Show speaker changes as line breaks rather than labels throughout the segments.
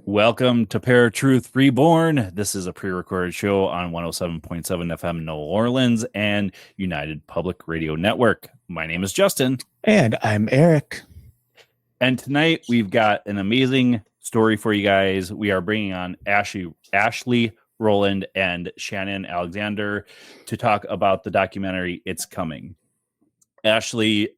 Welcome to Paratruth Reborn. This is a pre-recorded show on 107.7 FM New Orleans and United Public Radio Network. My name is Justin.
And I'm Eric.
And tonight we've got an amazing story for you guys. We are bringing on Ashley, Roland, and Shannon Alexander to talk about the documentary It's Coming. Ashley,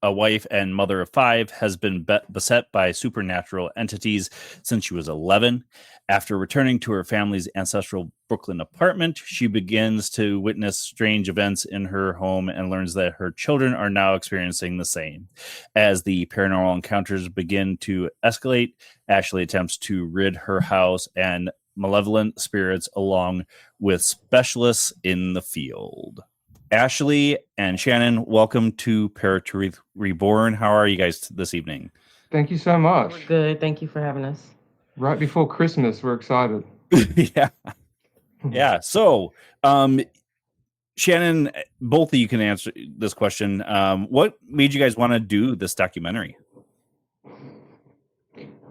a wife and mother of 5, has been beset by supernatural entities since she was 11. After returning to her family's ancestral Brooklyn apartment, she begins to witness strange events in her home and learns that her children are now experiencing the same. As the paranormal encounters begin to escalate, Ashley attempts to rid her house and malevolent spirits along with specialists in the field. Ashley and Shannon, welcome to Paratruth Reborn. How are you guys this evening?
Thank you so much.
We're good. Thank you for having us.
Right before Christmas, we're excited.
Yeah. So, Shannon, both of you can answer this question. What made you guys want to do this documentary?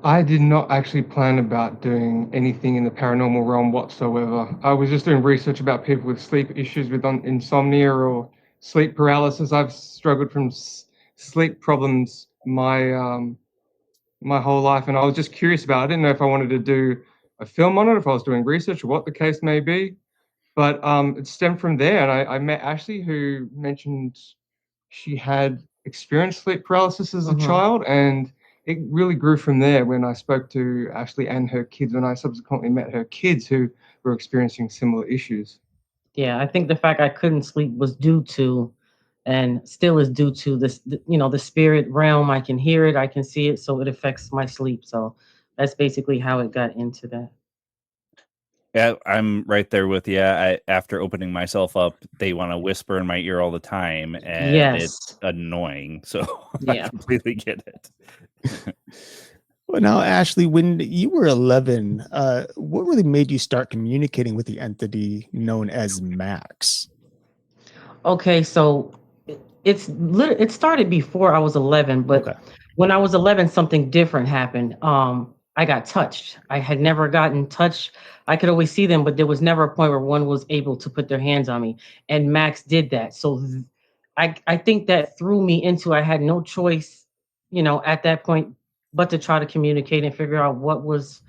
I did not actually plan about doing anything in the paranormal realm whatsoever. I was just doing research about people with sleep issues with insomnia or sleep paralysis. I've struggled from sleep problems my whole life, and I was just curious about it. I didn't know if I wanted to do a film on it, if I was doing research or what the case may be. But it stemmed from there, and I met Ashley, who mentioned she had experienced sleep paralysis as a child, and it really grew from there when I spoke to Ashley and her kids, when I subsequently met her kids who were experiencing similar issues.
Yeah, I think the fact I couldn't sleep was due to, and still is due to, this, the spirit realm. I can hear it, I can see it, so it affects my sleep. So that's basically how it got into that.
Yeah, I'm right there with you. After opening myself up, they want to whisper in my ear all the time, and it's annoying. So I completely get it.
Well, now, Ashley, when you were 11, what really made you start communicating with the entity known as Max?
Okay, so it started before I was 11, but when I was 11, something different happened. I got touched. I had never gotten touched. I could always see them, but there was never a point where one was able to put their hands on me. And Max did that. So I think that threw me into, I had no choice, at that point, but to try to communicate and figure out what was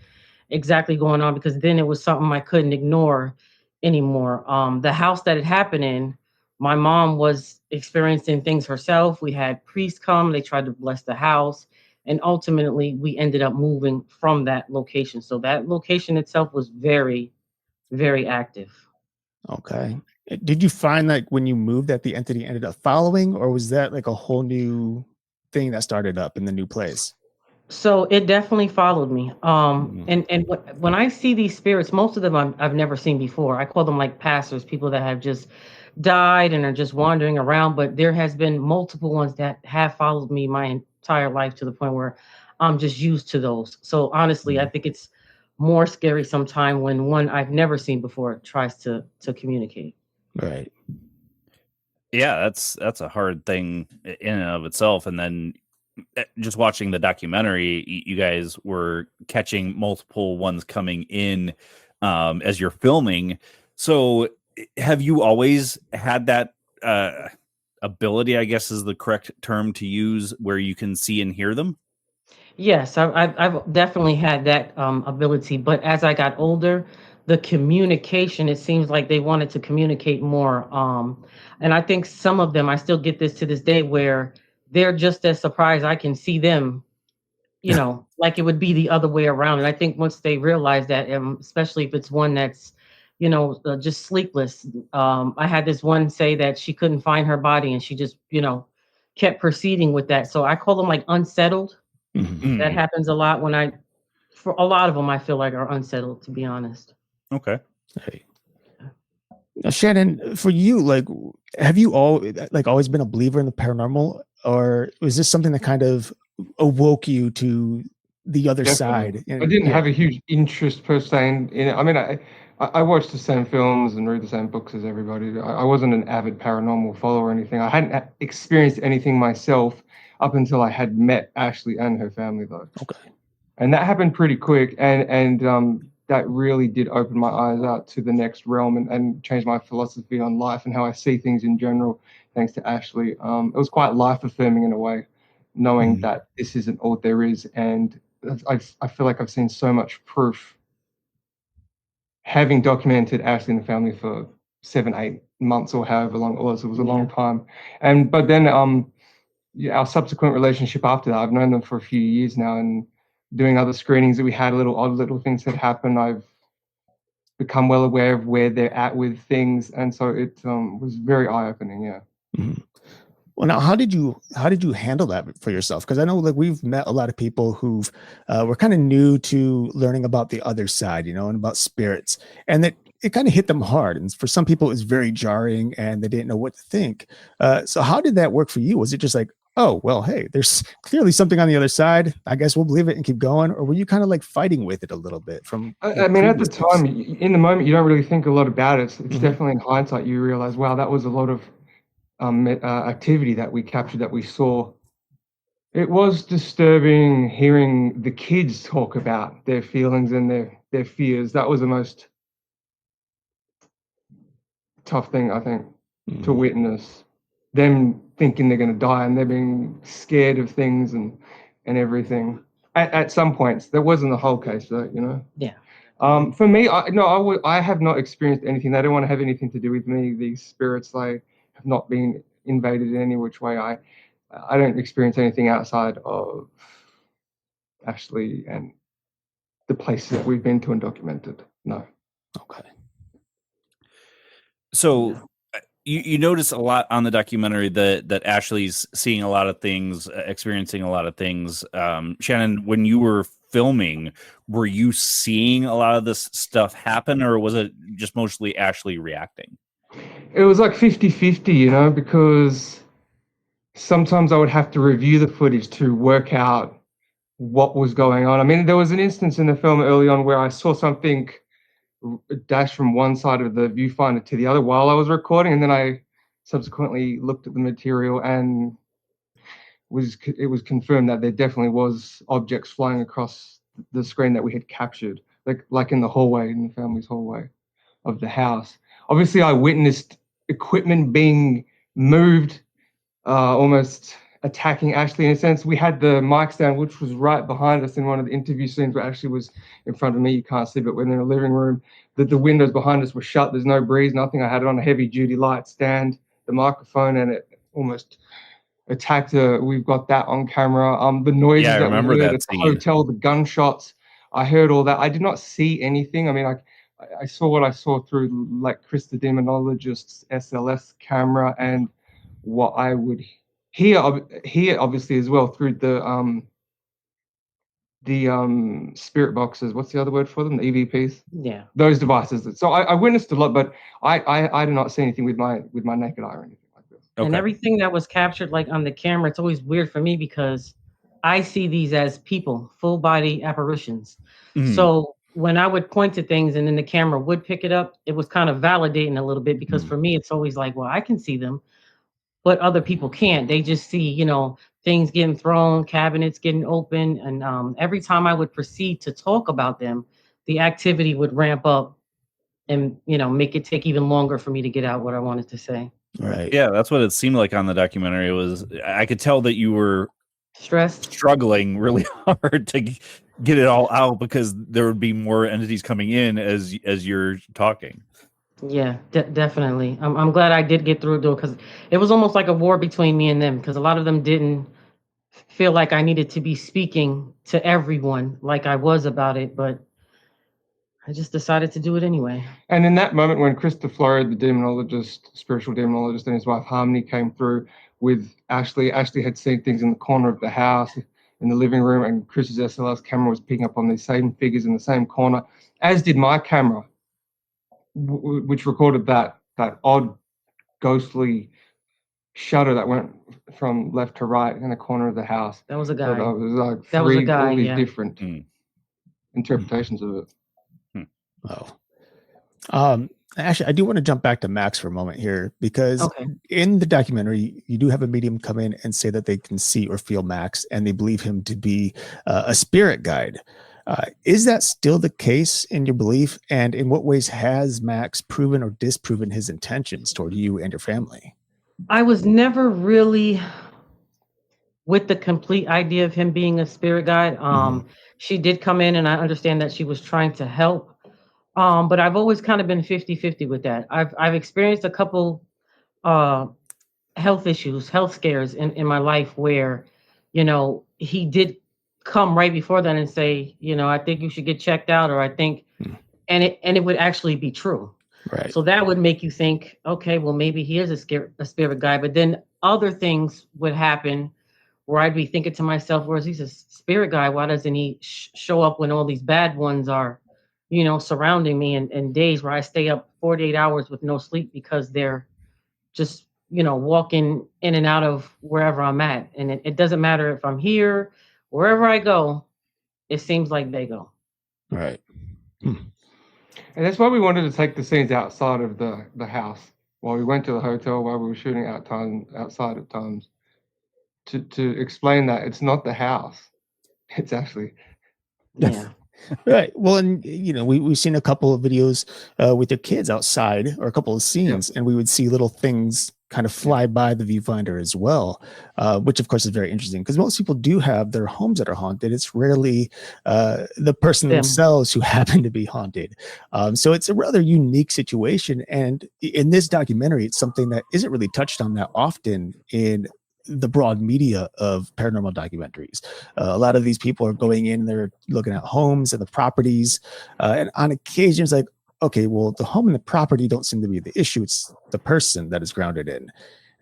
exactly going on, because then it was something I couldn't ignore anymore. The house that it happened in, my mom was experiencing things herself. We had priests come, they tried to bless the house. And ultimately, we ended up moving from that location. So that location itself was very, very active.
Okay. Did you find that when you moved that the entity ended up following, or was that like a whole new thing that started up in the new place?
So it definitely followed me. And when I see these spirits, most of them I've never seen before. I call them like passers, people that have just died and are just wandering around. But there has been multiple ones that have followed me my entire life, to the point where I'm just used to those. So honestly, I think it's more scary sometimes when one I've never seen before tries to communicate.
Right.
Yeah, that's a hard thing in and of itself. And then just watching the documentary, you guys were catching multiple ones coming in as you're filming. So have you always had that ability, I guess is the correct term to use, where you can see and hear them?
Yes, I've definitely had that ability. But as I got older, the communication, it seems like they wanted to communicate more. And I think some of them, I still get this to this day, where they're just as surprised I can see them, like it would be the other way around. And I think once they realize that, especially if it's one that's, just sleepless. I had this one say that she couldn't find her body, and she just, kept proceeding with that. So I call them like unsettled.
Mm-hmm.
That happens a lot for a lot of them, I feel like are unsettled, to be honest.
Okay.
Hey. Now, Shannon, for you, like, have you always been a believer in the paranormal, or was this something that kind of awoke you to the other
Definitely.
side?
I didn't have a huge interest per se in it. I mean, I watched the same films and read the same books as everybody. I wasn't an avid paranormal follower or anything. I hadn't experienced anything myself up until I had met Ashley and her family, though.
Okay.
And that happened pretty quick, and that really did open my eyes out to the next realm and change my philosophy on life and how I see things in general, thanks to Ashley. It was quite life-affirming in a way, knowing that this isn't all there is. And I feel like I've seen so much proof, having documented Ashley and the family for 7-8 months or however long it was. It was a long time. But then our subsequent relationship after that, I've known them for a few years now, and doing other screenings that we had, odd little things that happen, I've become well aware of where they're at with things, and so it was very eye-opening. Yeah.
Mhm. Well, now, how did you handle that for yourself? Because I know, like, we've met a lot of people who've were kind of new to learning about the other side, and about spirits, and that it kind of hit them hard. And for some people, it's very jarring, and they didn't know what to think. So, how did that work for you? Was it just like, oh, well, hey, there's clearly something on the other side. I guess we'll believe it and keep going, or were you kind of like fighting with it a little bit from?
I mean, at the time, in the moment, you don't really think a lot about it. It's definitely in hindsight you realize, wow, that was a lot of activity that we captured, that we saw. It was disturbing hearing the kids talk about their feelings and their fears. That was the most tough thing, I think, to witness. Them thinking they're going to die, and they're being scared of things and everything. At some points, that wasn't the whole case, though.
Yeah.
For me, I have not experienced anything. They don't want to have anything to do with me. These spirits, they have not been invaded in any which way. I don't experience anything outside of Ashley and the places that we've been to and documented. No.
Okay.
So you notice a lot on the documentary that Ashley's seeing a lot of things, experiencing a lot of things. Shannon, when you were filming, were you seeing a lot of this stuff happen, or was it just mostly Ashley reacting?
It was like 50-50, because sometimes I would have to review the footage to work out what was going on. I mean, there was an instance in the film early on where I saw something dash from one side of the viewfinder to the other while I was recording, and then I subsequently looked at the material, and it was confirmed that there definitely was objects flying across the screen that we had captured, like in the hallway, in the family's hallway of the house. Obviously, I witnessed equipment being moved, almost attacking Ashley in a sense. We had the mic stand, which was right behind us in one of the interview scenes, where Ashley was in front of me. You can't see, but we're in the living room. The windows behind us were shut. There's no breeze, nothing. I had it on a heavy-duty light stand, the microphone, and it almost attacked her. We've got that on camera. The noises
I
that
remember
we heard
that
at the
scene.
hotel, the gunshots, I heard all that. I did not see anything. I mean, I saw what I saw through, like, Chris the Demonologist's SLS camera, and what I would hear obviously as well through the spirit boxes. What's the other word for them? The EVPs.
Yeah.
Those devices. So I witnessed a lot, but I did not see anything with my naked eye or anything like this.
Okay.
And everything that was captured, like, on the camera, it's always weird for me because I see these as people, full body apparitions. So when I would point to things and then the camera would pick it up, it was kind of validating a little bit, because for me, it's always like, well, I can see them, but other people can't. They just see, things getting thrown, cabinets getting open. And every time I would proceed to talk about them, the activity would ramp up and, make it take even longer for me to get out what I wanted to say.
Right.
Yeah, that's what it seemed like on the documentary. I could tell that you were struggling really hard to get it all out, because there would be more entities coming in as you're talking.
Yeah, definitely. I'm glad I did get through it, though, because it was almost like a war between me and them, because a lot of them didn't feel like I needed to be speaking to everyone like I was about it, but I just decided to do it anyway.
And in that moment when Chris DeFlore, the demonologist, spiritual demonologist, and his wife Harmony came through with Ashley had seen things in the corner of the house, in the living room, and Chris's SLS camera was picking up on these same figures in the same corner, as did my camera. which recorded that odd ghostly shudder that went from left to right in the corner of the house.
That was a
So
guy.
that was like
That was a
three,
guy,
all these
yeah.
different interpretations of it.
Oh. Actually, I do want to jump back to Max for a moment here, because
Okay.
in the documentary, you do have a medium come in and say that they can see or feel Max, and they believe him to be a spirit guide. Is that still the case in your belief? And in what ways has Max proven or disproven his intentions toward you and your family?
I was never really with the complete idea of him being a spirit guide. She did come in, and I understand that she was trying to help. But I've always kind of been 50-50 with that. I've experienced a couple health issues, health scares in my life where, he did come right before that and say, I think you should get checked out, or I think, and it would actually be true.
Right.
So that would make you think, okay, well, maybe he is a spirit guide. But then other things would happen where I'd be thinking to myself, whereas he's a spirit guide, why doesn't he show up when all these bad ones are, surrounding me, and days where I stay up 48 hours with no sleep because they're just, walking in and out of wherever I'm at. And it doesn't matter if I'm here, wherever I go, it seems like they go.
Right.
And that's why we wanted to take the scenes outside of the house. While we went to the hotel, while we were shooting outside at times, to explain that it's not the house. It's actually...
Yeah.
Right. Well, and we've seen a couple of videos with your kids outside, or a couple of scenes, and we would see little things kind of fly by the viewfinder as well, which of course is very interesting, because most people do have their homes that are haunted. It's rarely the person themselves who happen to be haunted. So it's a rather unique situation. And in this documentary, it's something that isn't really touched on that often in the broad media of paranormal documentaries. A lot of these people are going in, they're looking at homes and the properties, and on occasion it's like, okay, well, the home and the property don't seem to be the issue, it's the person that is grounded in.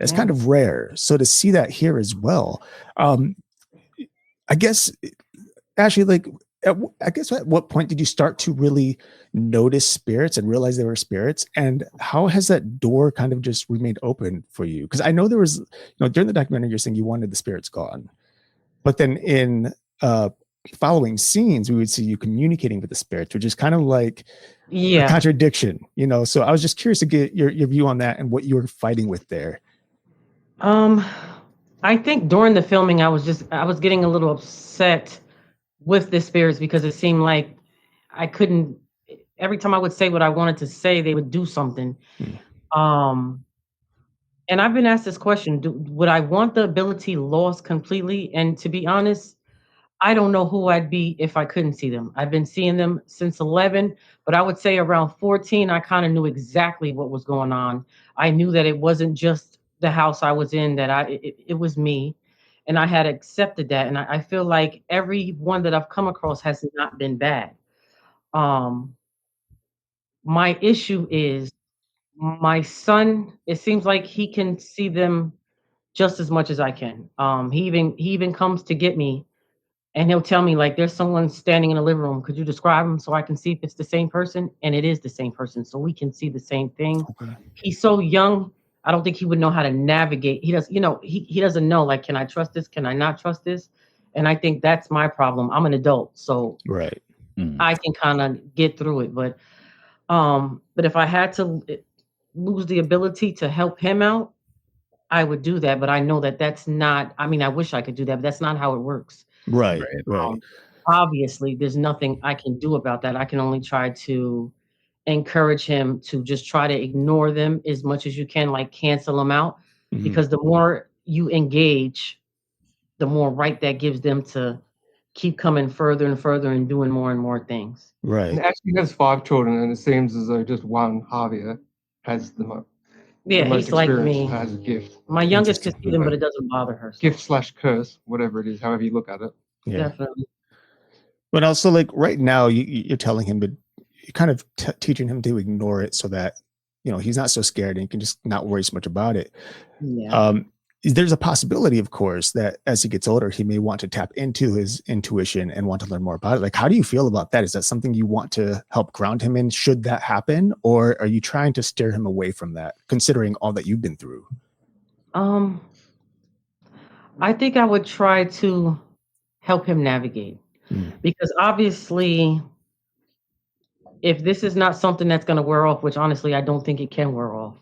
It's kind of rare. So to see that here as well, I guess, Ashley, at what point did you start to really notice spirits and realize they were spirits? And how has that door kind of just remained open for you? Because I know there was, during the documentary, you're saying you wanted the spirits gone, but then in following scenes, we would see you communicating with the spirits, which is kind of like a contradiction, So I was just curious to get your view on that and what you were fighting with there.
I think during the filming, I was getting a little upset with the spirits, because it seemed like I couldn't, every time I would say what I wanted to say, they would do something. And I've been asked this question, would I want the ability lost completely? And to be honest, I don't know who I'd be if I couldn't see them. I've been seeing them since 11, but I would say around 14, I kind of knew exactly what was going on. I knew that it wasn't just the house I was in, that it was me. And I had accepted that. And I feel like every one that I've come across has not been bad. My issue is my son, it seems like he can see them just as much as I can. He even comes to get me, and he'll tell me, like, there's someone standing in the living room. Could you describe him so I can see if it's the same person? And it is the same person. So we can see the same thing. Okay. He's so young. I don't think he would know how to navigate. He does, he doesn't know, like, can I trust this? Can I not trust this? And I think that's my problem. I'm an adult, so
right.
I can kind of get through it. But if I had to lose the ability to help him out, I would do that. But I know that that's not, I wish I could do that, but that's not how it works.
Right.
Obviously, there's nothing I can do about that. I can only try to encourage him to just try to ignore them as much as you can, like cancel them out, because the more you engage, the more right that gives them to keep coming further and further and doing more and more things.
Right.
And actually has 5 children, and it seems as though just one, Javier, has the most.
Yeah, he's like me.
Has a gift.
My youngest can see them, but it doesn't bother her.
Gift/curse, whatever it is, however you look at it.
Yeah.
Definitely.
But also, like, right now, you're telling him to, you're kind of teaching him to ignore it so that, he's not so scared and he can just not worry so much about it.
Yeah.
there's a possibility, of course, that as he gets older, he may want to tap into his intuition and want to learn more about it. Like, how do you feel about that? Is that something you want to help ground him in, should that happen? Or are you trying to steer him away from that, considering all that you've been through?
I think I would try to help him navigate, because obviously, if this is not something that's going to wear off, which honestly, I don't think it can wear off,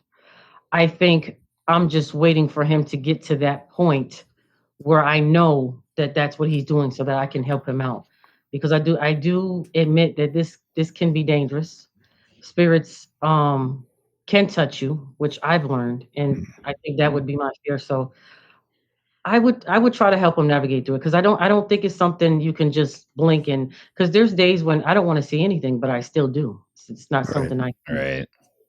I think I'm just waiting for him to get to that point where I know that that's what he's doing so that I can help him out. Because I do admit that this can be dangerous. Spirits can touch you, which I've learned, and I think that would be my fear. So I would try to help him navigate through it, because I don't think it's something you can just blink in, because there's days when I don't want to see anything, but I still do. It's not something I can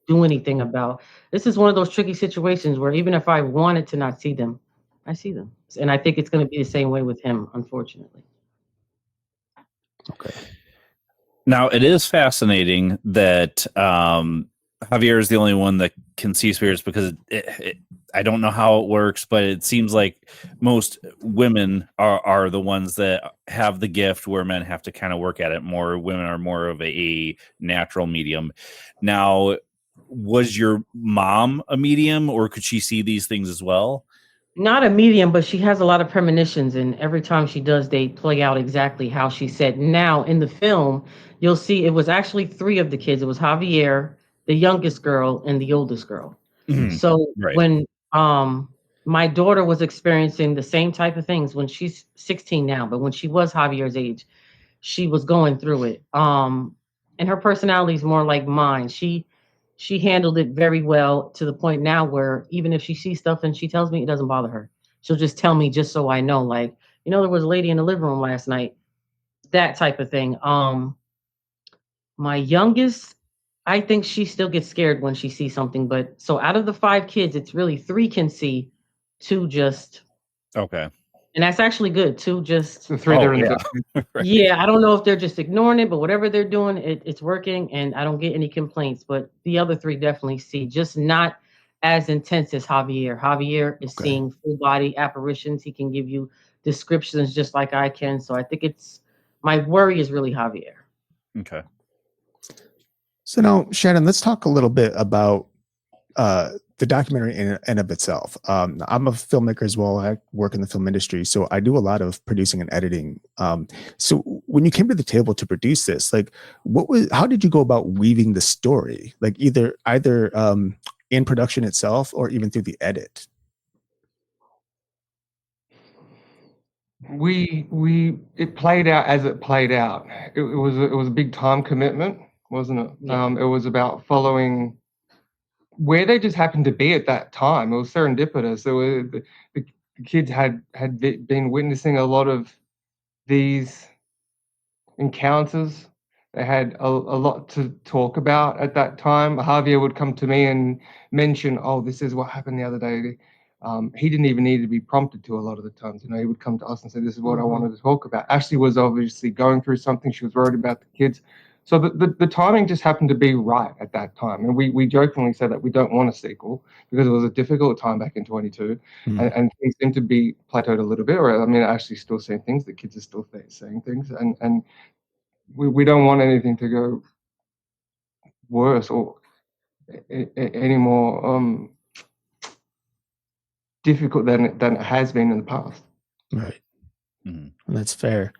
do anything about. This is one of those tricky situations where even if I wanted to not see them, I see them. And I think it's going to be the same way with him, unfortunately.
Okay.
Now, it is fascinating that Javier is the only one that can see spirits, because I don't know how it works, but it seems like most women are the ones that have the gift, where men have to kind of work at it more. Women are more of a natural medium. Now, was your mom a medium, or could she see these things as well?
Not a medium, but she has a lot of premonitions, and every time she does, they play out exactly how she said. Now, in the film, you'll see it was actually 3 of the kids. It was Javier, the youngest girl, and the oldest girl. So when my daughter was experiencing the same type of things, when she's 16 now, but when she was Javier's age, she was going through it. And her personality is more like mine. She handled it very well, to the point now where even if she sees stuff and she tells me, it doesn't bother her. She'll just tell me just so I know, like, there was a lady in the living room last night, that type of thing. My youngest, I think she still gets scared when she sees something, but so out of the 5 kids, it's really 3 can see, 2 just.
Okay.
And that's actually good. 2 just.
The 3 that are in the
Right.
Yeah, I don't know if they're just ignoring it, but whatever they're doing, it's working, and I don't get any complaints. But the other 3 definitely see, just not as intense as Javier. Javier is seeing full body apparitions. He can give you descriptions just like I can. So I think my worry is really Javier.
Okay.
So now, Shannon, let's talk a little bit about the documentary in and of itself. I'm a filmmaker as well. I work in the film industry, so I do a lot of producing and editing. So when you came to the table to produce this, like, how did you go about weaving the story? Like either in production itself, or even through the edit?
It played out as it played out. It was a big time commitment, wasn't it?
Yeah.
It was about following where they just happened to be at that time. It was serendipitous. The kids had been witnessing a lot of these encounters. They had a lot to talk about at that time. Javier would come to me and mention, "Oh, this is what happened the other day." He didn't even need to be prompted to a lot of the times. He would come to us and say, "This is what I wanted to talk about." Ashley was obviously going through something. She was worried about the kids. So the timing just happened to be right at that time. And we jokingly said that we don't want a sequel because it was a difficult time back in 22. And things seem to be plateaued a little bit. Or, Ashley's still saying things. The kids are still saying things. And we don't want anything to go worse or any more difficult than it has been in the past.
Right. Mm-hmm. That's fair.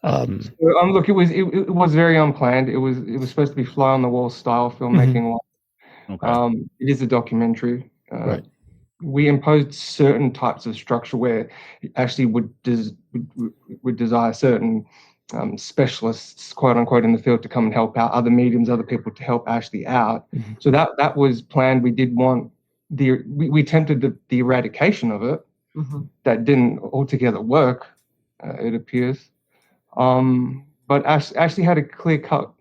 Look, it was very unplanned. It was supposed to be fly on the wall style filmmaking.
Okay.
It is a documentary.
Right.
We imposed certain types of structure where Ashley would desire certain specialists, quote unquote, in the field to come and help out, other mediums, other people to help Ashley out. So that was planned. We did want we attempted the eradication of it. That didn't altogether work, it appears. But Ashley had a clear-cut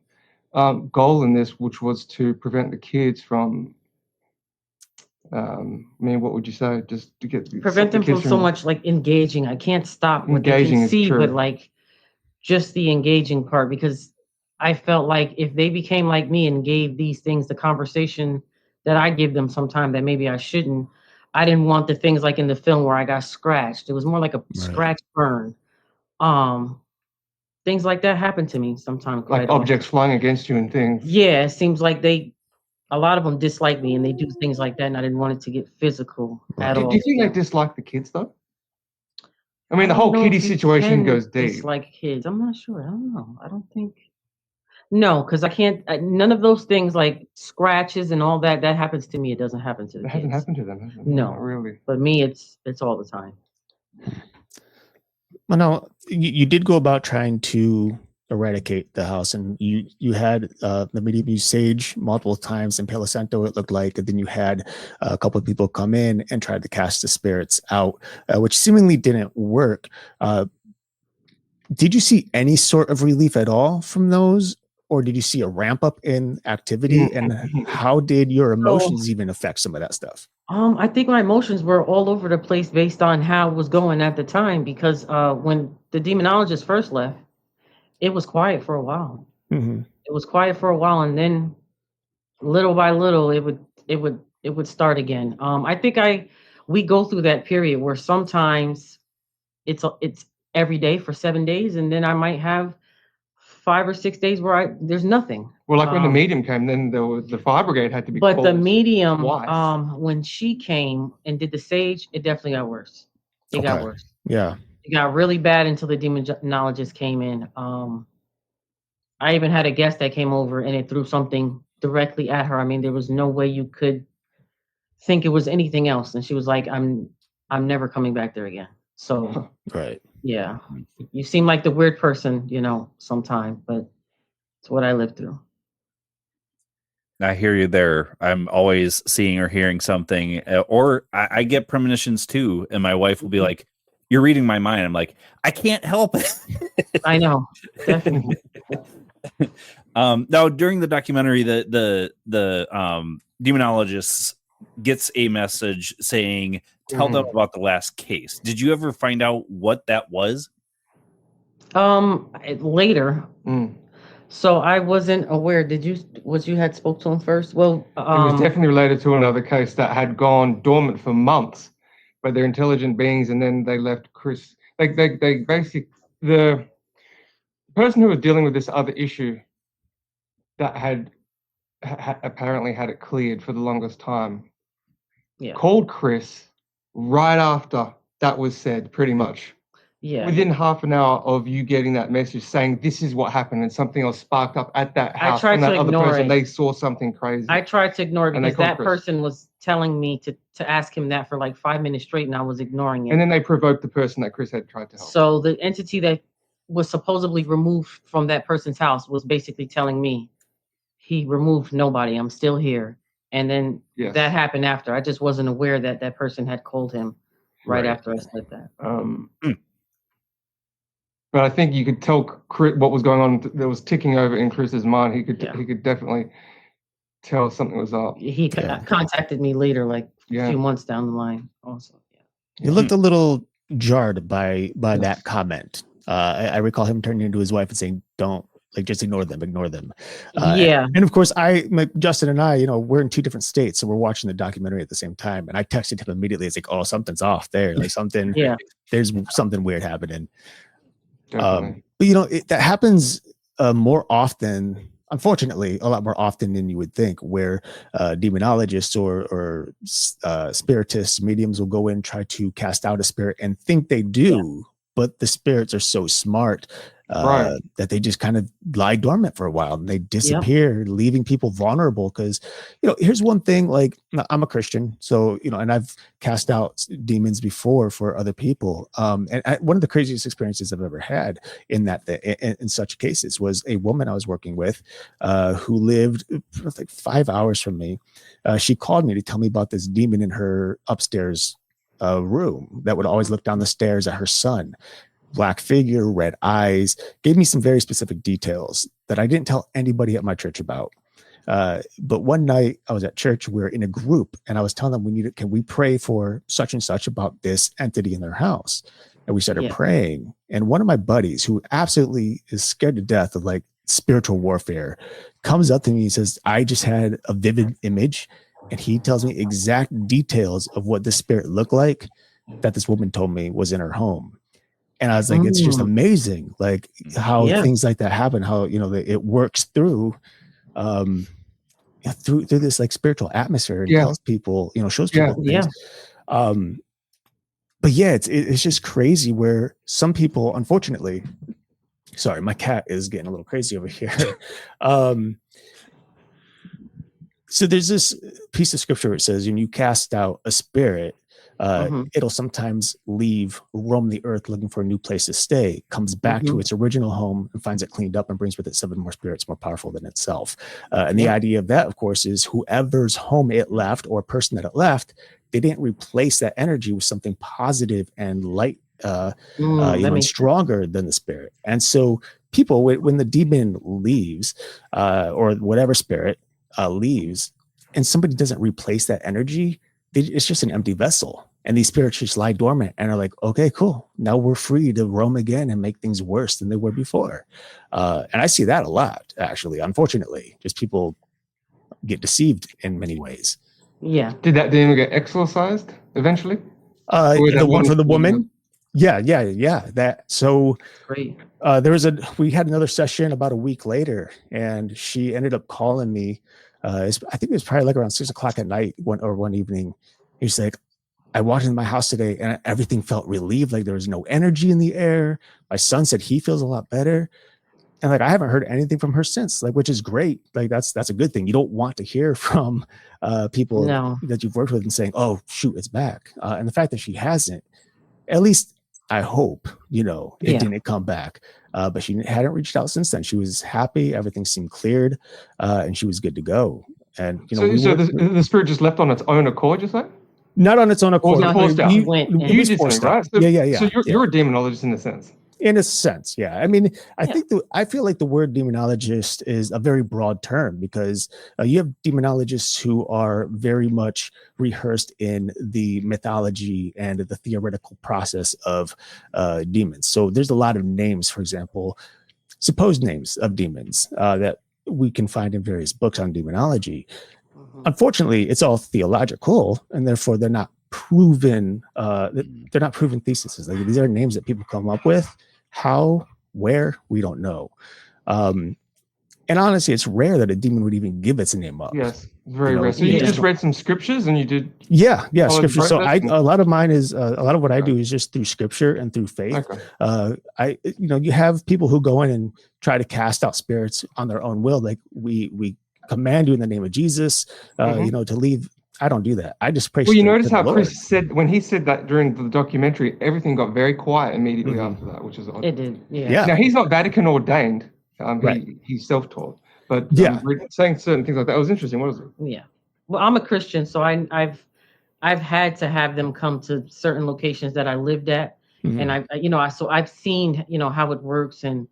goal in this, which was to prevent the kids from, what would you say? Just to
prevent them from so much like engaging. I can't stop what they can see, but like just the engaging part, because I felt like if they became like me and gave these things the conversation that I give them sometime that maybe I shouldn't, I didn't want the things like in the film where I got scratched. It was more like a scratch burn. Things like that happen to me sometimes.
Like objects flying against you and things.
Yeah, it seems like a lot of them dislike me and they do things like that, and I didn't want it to get physical at all.
Do you think they dislike the kids though? I mean, the whole kitty situation goes deep.
Dislike kids. I'm not sure. I don't know. I don't think. No, because I can't. None of those things like scratches and all that happens to me. It doesn't happen to the kids.
It hasn't happened to them, has it?
No,
Not really.
But me, it's all the time.
Well, now you did go about trying to eradicate the house, and you had the medium use sage multiple times in Palo Santo, it looked like, and then you had a couple of people come in and tried to cast the spirits out, which seemingly didn't work. Did you see any sort of relief at all from those, or did you see a ramp up in activity? And how did your emotions even affect some of that stuff?
I think my emotions were all over the place based on how it was going at the time, because when the demonologist first left, it was quiet for a while.
Mm-hmm.
It was quiet for a while, and then little by little, it would start again. I think we go through that period where sometimes it's every day for 7 days, and then I might have 5 or 6 days where there's nothing.
Well, like when the medium came, then the fire brigade had to be.
But the medium, when she came and did the sage, it definitely got worse. It got worse.
Yeah.
It got really bad until the demonologist came in. I even had a guest that came over and it threw something directly at her. I mean, there was no way you could think it was anything else. And she was like, I'm never coming back there again. So,
right.
Yeah. You seem like the weird person, sometime, but it's what I lived through.
I hear you there. I'm always seeing or hearing something, or I get premonitions too. And my wife will be like, "You're reading my mind." I'm like, I can't help it.
I know. Definitely.
Now during the documentary, the demonologist gets a message saying, "Tell them about the last case." Did you ever find out what that was?
Later. So I wasn't aware. You had spoke to him first? Well,
it was definitely related to another case that had gone dormant for months, but they're intelligent beings, and then they left Chris. They basically, the person who was dealing with this other issue that had apparently had it cleared for the longest time, called Chris right after that was said, pretty much. Yeah. Within half an hour of you getting that message saying this is what happened, and something else sparked up at that house, and that other person, they saw something crazy.
I tried to ignore it because that person was telling me to ask him that for like 5 minutes straight, and I was ignoring it.
And then they provoked the person that Chris had tried to help.
So the entity that was supposedly removed from that person's house was basically telling me he removed nobody. I'm still here. And then that happened after. I just wasn't aware that that person had called him right after I said that.
But I think you could tell Chris what was going on. That was ticking over in Chris's mind. He could definitely tell something was up.
He contacted me later, like a few months down the line. Also,
he looked a little jarred by that comment. I recall him turning to his wife and saying, "Don't just ignore them." And of course, Justin and I, we're in 2 different states, so we're watching the documentary at the same time. And I texted him immediately. It's like, "Oh, something's off there. Like something. There's something weird happening." But that happens more often, unfortunately, a lot more often than you would think, where demonologists or spiritists, mediums will go in and try to cast out a spirit and think they do, but the spirits are so smart that they just kind of lie dormant for a while and they disappear, leaving people vulnerable. Because, here's one thing, like I'm a Christian, so, and I've cast out demons before for other people. And one of the craziest experiences I've ever had in such cases was a woman I was working with who lived like 5 hours from me. She called me to tell me about this demon in her upstairs room that would always look down the stairs at her son. Black figure, red eyes, gave me some very specific details that I didn't tell anybody at my church about. But one night I was at church, we were in a group, and I was telling them can we pray for such and such about this entity in their house? And we started praying. And one of my buddies, who absolutely is scared to death of like spiritual warfare, comes up to me and says, "I just had a vivid image And he tells me exact details of what the spirit looked like that this woman told me was in her home. And I was like, it's just amazing, like how things like that happen, how, you know, it works through through this like spiritual atmosphere and tells people, you know, shows people things. But yeah, it's just crazy where some people, unfortunately, sorry, my cat is getting a little crazy over here. So there's this piece of scripture where it says, when you cast out a spirit, it'll sometimes roam the earth looking for a new place to stay, comes back to its original home and finds it cleaned up and brings with it 7 more spirits more powerful than itself. And the idea of that, of course, is whoever's home it left or person that it left, they didn't replace that energy with something positive and light, and stronger than the spirit. And so people, when the demon leaves, or whatever spirit leaves, and somebody doesn't replace that energy, it's just an empty vessel. And these spirits just lie dormant and are like, okay, cool. Now we're free to roam again and make things worse than they were before. And I see that a lot, actually, unfortunately. Just people get deceived in many ways.
Yeah.
Did that demon get exorcised eventually?
The one for the woman? Yeah. That so
great.
We had another session about a week later, and she ended up calling me. I think it was probably like around 6:00 at night one evening. He's like, I walked into my house today and everything felt relieved. Like there was no energy in the air. My son said he feels a lot better. And like, I haven't heard anything from her since, like, which is great. Like that's a good thing. You don't want to hear from people that you've worked with and saying, oh shoot, it's back. And the fact that she hasn't, at least I hope, you know, it didn't come back. But she hadn't reached out since then. She was happy. Everything seemed cleared, and she was good to go. And, you know,
so the spirit just left on its own accord, you say?
Not on its own accord.
You did something, right? So,
yeah.
So you're a demonologist in a sense.
In a sense, yeah. I mean, I feel like the word demonologist is a very broad term because you have demonologists who are very much rehearsed in the mythology and the theoretical process of demons. So there's a lot of names, for example, supposed names of demons that we can find in various books on demonology. Unfortunately, it's all theological, and therefore they're not proven. They're not proven theses. Like these are names that people come up with. How, where, we don't know. And honestly, it's rare that a demon would even give its name up.
Yes, very rare. So you just read some scriptures and you did.
Yeah, scripture. So a lot of mine is a lot of what I do is just through scripture and through faith. Okay. You have people who go in and try to cast out spirits on their own will. Like we command you in the name of Jesus, to leave. I don't do that. I just pray.
Well, you notice how Chris said when he said that during the documentary, everything got very quiet immediately after that, which is odd.
It did. Yeah.
Now he's not Vatican ordained. He's self-taught, but saying certain things like that was interesting. What was it?
Yeah. Well, I'm a Christian, so I've had to have them come to certain locations that I lived at, and I've seen how it works, and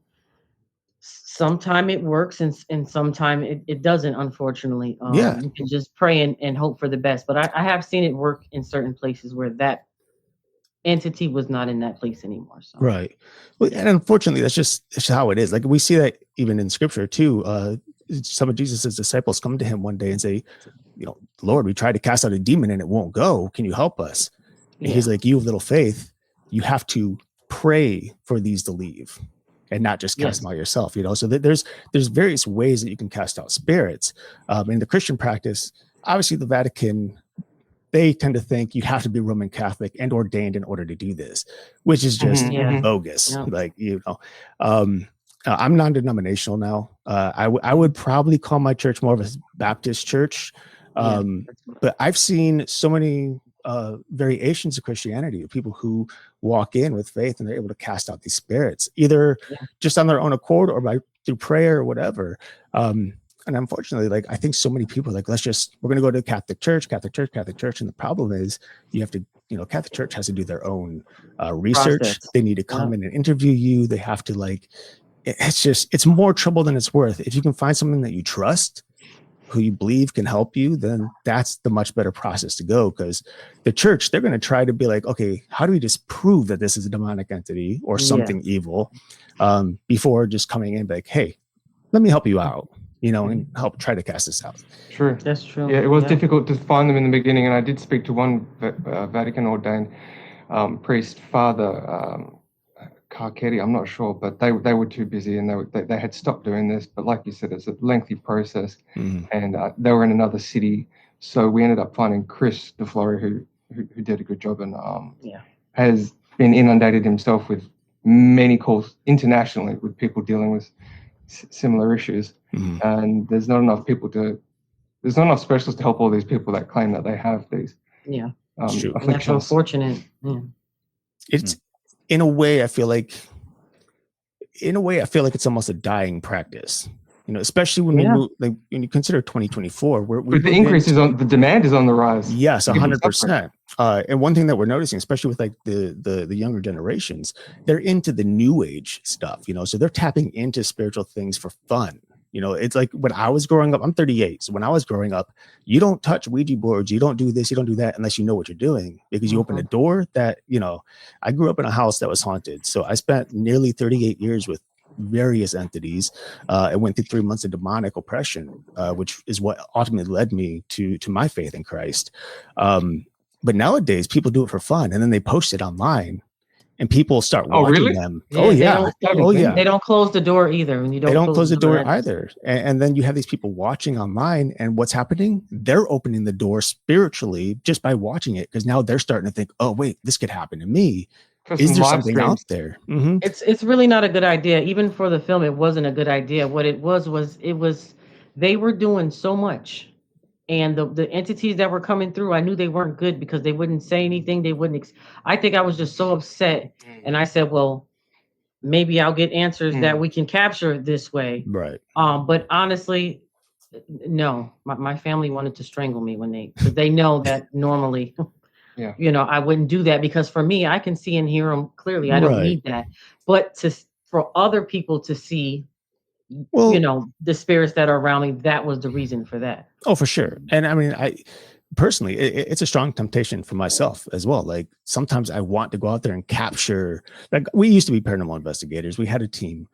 sometime it works and sometime it doesn't, unfortunately. You can just pray and hope for the best. But I have seen it work in certain places where that entity was not in that place anymore. So.
Right. Well, and unfortunately, that's how it is. Like we see that even in scripture too. Some of Jesus's disciples come to him one day and say, Lord, we tried to cast out a demon and it won't go. Can you help us? And he's like, you have little faith. You have to pray for these to leave. And not just cast them out yourself, So there's various ways that you can cast out spirits. In the Christian practice, obviously the Vatican, they tend to think you have to be Roman Catholic and ordained in order to do this, which is just bogus. Yeah. Like I'm non-denominational now. I would probably call my church more of a Baptist church, but I've seen so many variations of Christianity of people who walk in with faith and they're able to cast out these spirits either just on their own accord or through prayer or whatever. And unfortunately, like I think so many people are like, we're going to go to Catholic Church. And the problem is you have to, Catholic Church has to do their own research. Process. They need to come in and interview you. They have to it's more trouble than it's worth. If you can find something that you trust, who you believe can help you, then that's the much better process to go. Because the church, they're going to try to be like, okay, how do we just prove that this is a demonic entity or something evil before just coming in like, hey, let me help you out. and help try to cast us out.
True.
That's true.
Yeah, it was difficult to find them in the beginning, and I did speak to one Vatican ordained priest, Father Carcetti, I'm not sure, but they were too busy, and they had stopped doing this. But like you said, it's a lengthy process, and they were in another city, so we ended up finding Chris DeFlori, who did a good job, and has been inundated himself with many calls internationally with people dealing with similar issues, and there's not enough specialists to help all these people that claim that they have these afflictions.
That's unfortunate.
It's in a way I feel like it's almost a dying practice, especially when we move, like when you consider 2024, where
the increase the demand is on the rise.
Yes, 100%. And one thing that we're noticing, especially with like the younger generations, they're into the new age stuff, so they're tapping into spiritual things for fun. It's like when I was growing up, I'm 38. So when I was growing up, you don't touch Ouija boards, you don't do this, you don't do that unless you know what you're doing, because you open a door that, I grew up in a house that was haunted. So I spent nearly 38 years with various entities. I went through 3 months of demonic oppression, which is what ultimately led me to my faith in Christ. But nowadays people do it for fun, and then they post it online. And people start watching them.
Yeah, They don't close the door either. And
they don't close the door either. And then you have these people watching online, and what's happening? They're opening the door spiritually just by watching it, because now they're starting to think, oh, wait, this could happen to me. Is there something out there?
It's really not a good idea. Even for the film, it wasn't a good idea. What it was they were doing so much. And the entities that were coming through, I knew they weren't good because they wouldn't say anything. They wouldn't. I think I was just so upset. And I said, well, maybe I'll get answers that we can capture this way.
Right.
But honestly, no, my family wanted to strangle me because they know that normally, I wouldn't do that, because for me, I can see and hear them clearly. I don't need that. But for other people to see, the spirits that are around me, that was the reason for that.
Oh, for sure. And I mean, I personally, it's a strong temptation for myself as well. Like sometimes I want to go out there and capture, like we used to be paranormal investigators. We had a team.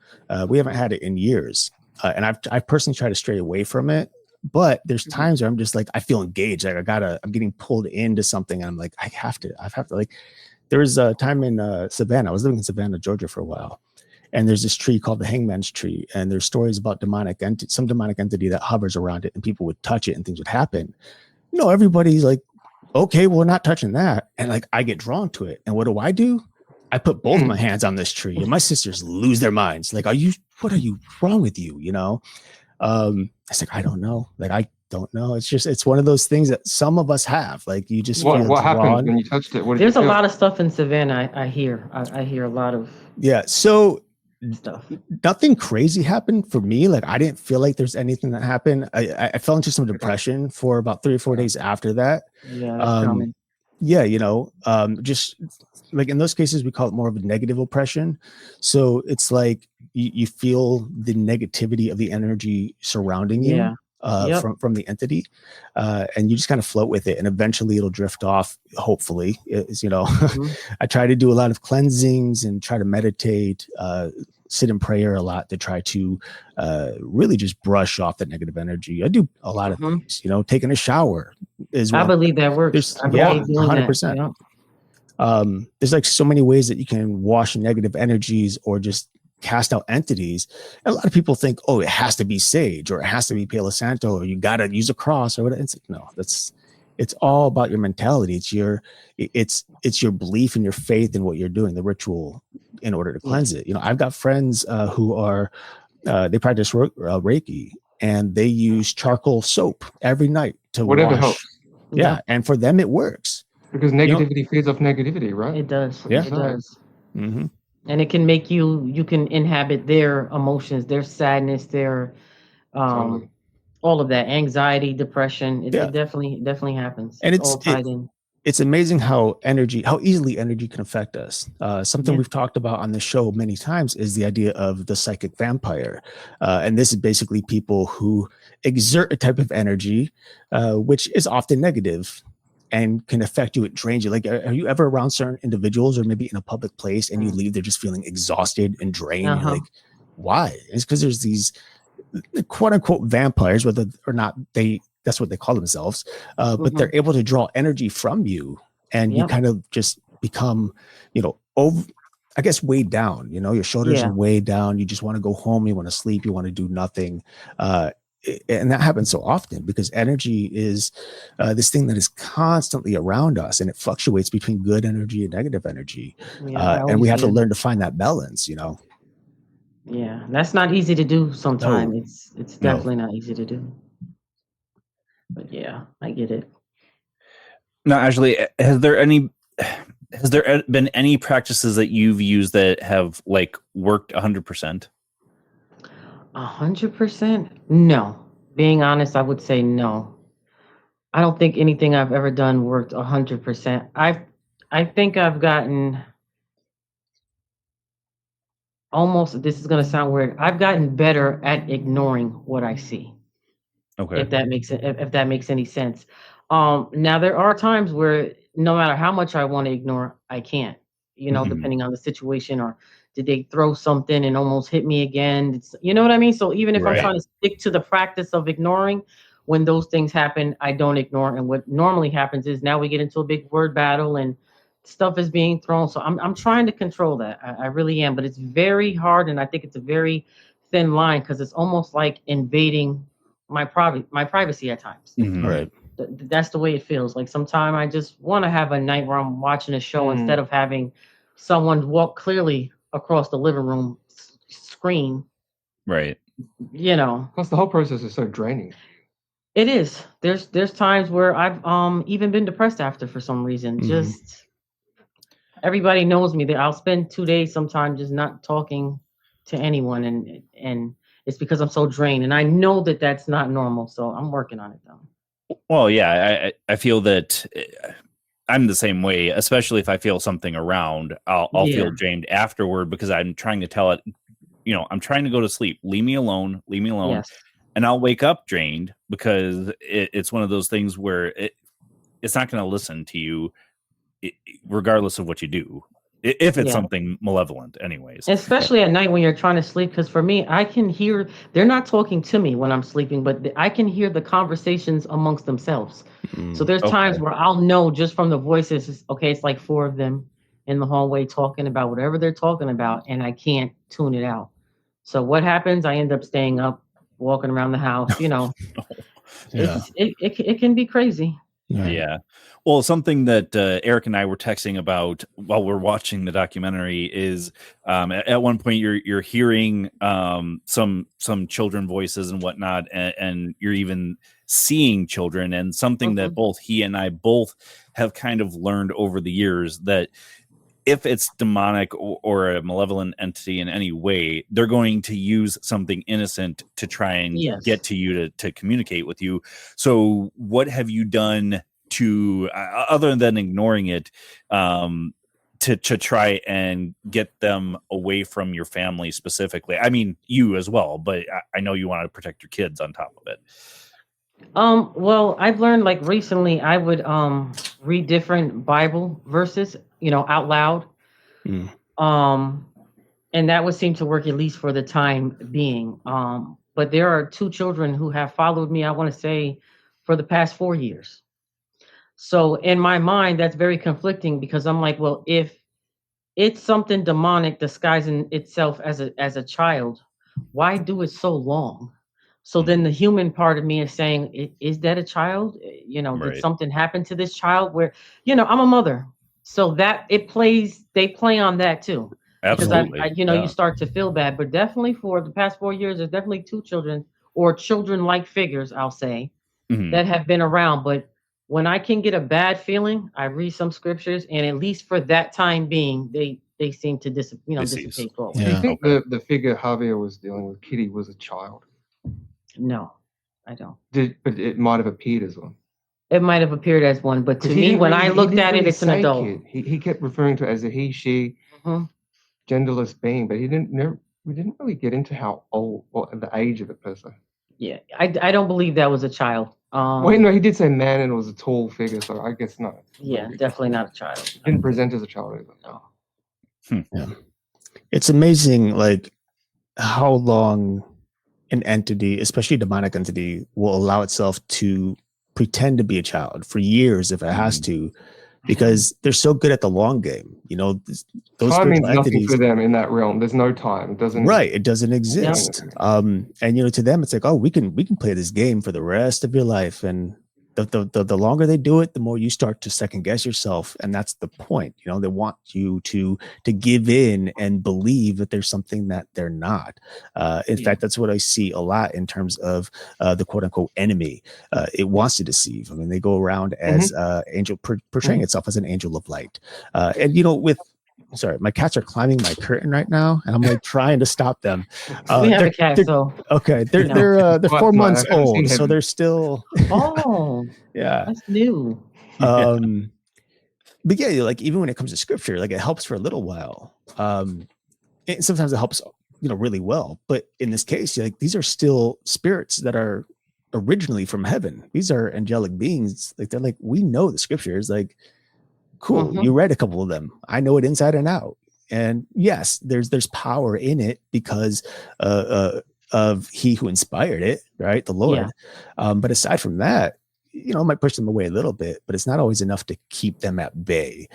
We haven't had it in years. And I've personally tried to stray away from it, but there's times where I'm just like, I feel engaged. Like I'm getting pulled into something. And I'm like, I have to like, there was a time in Savannah. I was living in Savannah, Georgia for a while. And there's this tree called the hangman's tree. And there's stories about some demonic entity that hovers around it, and people would touch it and things would happen. Everybody's like, okay, well, we're not touching that. And like, I get drawn to it. And what do? I put both my hands on this tree, and my sisters lose their minds. Like, what are you wrong with you? It's like, I don't know. Like, I don't know. It's one of those things that some of us have. Like, you just
what happened when you touched it?
There's a lot of stuff in Savannah. I hear a lot of
So
stuff.
Nothing crazy happened for me. Like, I didn't feel like there's anything that happened. I fell into some depression for about 3 or 4 days after that.
Yeah, that's common.
Just like in those cases, we call it more of a negative oppression. So it's like you feel the negativity of the energy surrounding you. From the entity, and you just kind of float with it, and eventually it'll drift off. Hopefully, I try to do a lot of cleansings and try to meditate, sit in prayer a lot to try to really just brush off the negative energy. I do a lot of things, taking a shower is.
I believe that works.
100%. There's like so many ways that you can wash negative energies or just cast out entities. And a lot of people think, oh, it has to be sage, or it has to be Palo Santo, or you got to use a cross, or whatever. It's like, no, it's all about your mentality. It's your belief and your faith in what you're doing, the ritual, in order to cleanse it. I've got friends who are they practice Reiki, and they use charcoal soap every night to
whatever
wash.
Helps.
Yeah, and for them it works
because negativity feeds off negativity, right?
It does.
Yeah,
it does. And it can make you can inhabit their emotions, their sadness, their all of that, anxiety, depression. It definitely happens.
And
it's all tied in.
It's amazing how easily energy can affect us. Something we've talked about on the show many times is the idea of the psychic vampire. And this is basically people who exert a type of energy, which is often negative and can affect you. It drains you. Like, are you ever around certain individuals or maybe in a public place and you leave there just feeling exhausted and drained? You're like, why? It's because there's these quote unquote vampires, whether or not that's what they call themselves, but they're able to draw energy from you, and you kind of just become, I guess, weighed down. Your shoulders are weighed down. You just want to go home. You want to sleep. You want to do nothing. And that happens so often because energy is this thing that is constantly around us, and it fluctuates between good energy and negative energy. And we have to learn to find that balance,
Yeah, that's not easy to do sometimes. No. It's definitely not easy to do. But yeah, I get it.
Now, Ashley, has there been any practices that you've used that have like worked 100%?
100%? No. Being honest, I would say no. I don't think anything I've ever done worked 100%. I think I've gotten almost, this is going to sound weird, I've gotten better at ignoring what I see. Okay. If that makes any sense. Now there are times where no matter how much I want to ignore, I can't, depending on the situation, or did they throw something and almost hit me again? You know what I mean? So even if I'm trying to stick to the practice of ignoring, when those things happen, I don't ignore. And what normally happens is now we get into a big word battle and stuff is being thrown. So I'm trying to control that. I really am, but it's very hard. And I think it's a very thin line because it's almost like invading my privacy at times.
Right.
That's the way it feels. Like sometimes I just want to have a night where I'm watching a show instead of having someone walk clearly across the living room screen.
Right.
Plus the whole process is so draining.
It is. There's times where I've even been depressed after for some reason. Just everybody knows me. That I'll spend 2 days sometimes just not talking to anyone, and it's because I'm so drained, and I know that that's not normal. So I'm working on it though.
Well, yeah, I feel that I'm the same way, especially if I feel something around. I'll feel drained afterward because I'm trying to tell it, I'm trying to go to sleep. Leave me alone. Yes. And I'll wake up drained because it's one of those things where it's not going to listen to you regardless of what you do. If it's something malevolent anyways.
Especially at night when you're trying to sleep. Because for me, I can hear, they're not talking to me when I'm sleeping, but I can hear the conversations amongst themselves. So there's times where I'll know just from the voices, it's like 4 of them in the hallway talking about whatever they're talking about, and I can't tune it out. So what happens? I end up staying up, walking around the house, It can be crazy.
Yeah. Well, something that Eric and I were texting about while we're watching the documentary is at one point you're hearing some children voices and whatnot, and you're even seeing children, and something that both he and I both have kind of learned over the years, that if it's demonic or a malevolent entity in any way, they're going to use something innocent to try and get to you to communicate with you. So what have you done to, other than ignoring it, to try and get them away from your family specifically? I mean, you as well, but I know you want to protect your kids on top of it.
Well, I've learned, like, recently I would read different Bible verses, out loud. And that would seem to work, at least for the time being. But there are 2 children who have followed me, I want to say, for the past 4 years. So in my mind, that's very conflicting, because I'm like, well, if it's something demonic disguising itself as a child, why do it so long? So then the human part of me is saying, is that a child? Did something happen to this child where, I'm a mother. So that they play on that too.
Absolutely.
Because you start to feel bad, but definitely for the past 4 years, there's definitely 2 children, or children-like figures, I'll say, that have been around. But when I can get a bad feeling, I read some scriptures, and at least for that time being, they seem to dissipate forward.
Do you think the figure Javier was dealing with, Kitty, was a child?
No, I don't.
But it might have appeared as one.
It might have appeared as one, but to me, when I looked at it, it's an adult.
He kept referring to it as a he, she, genderless being, but we didn't really get into how old or the age of it per se.
Yeah, I don't believe that was a child.
Wait, no, he did say man, and it was a tall figure, so I guess not.
Yeah, definitely not a child.
He didn't present as a child either.
No.
Yeah. It's amazing, like, how long an entity, especially a demonic entity, will allow itself to pretend to be a child for years if it has to, because they're so good at the long game. You know, those
Time means
spiritual
nothing
entities,
for them in that realm. There's no time. It doesn't.
right? It doesn't exist. And you know, to them, it's like, oh, we can play this game for the rest of your life, and the longer they do it, the more you start to second guess yourself, and that's the point. You know, they want you to give in and believe that there's something that they're not. In fact, that's what I see a lot in terms of the quote unquote enemy. It wants to deceive. I mean, they go around as angel, portraying itself as an angel of light, and you know, sorry, my cats are climbing my curtain right now, and I'm like trying to stop them.
We have a cat, so
okay. They're 4 months old, so they're still.
Oh,
yeah,
that's new.
But yeah, like even when it comes to scripture, like it helps for a little while. Sometimes it helps, you know, really well. But in this case, like these are still spirits that are originally from heaven. These are angelic beings. Like they're like, we know the scriptures. Like, cool, you read a couple of them. I know it inside and out. And yes, there's power in it because of he who inspired it, right? The Lord. But aside from that, you know, it might push them away a little bit, but it's not always enough to keep them at bay.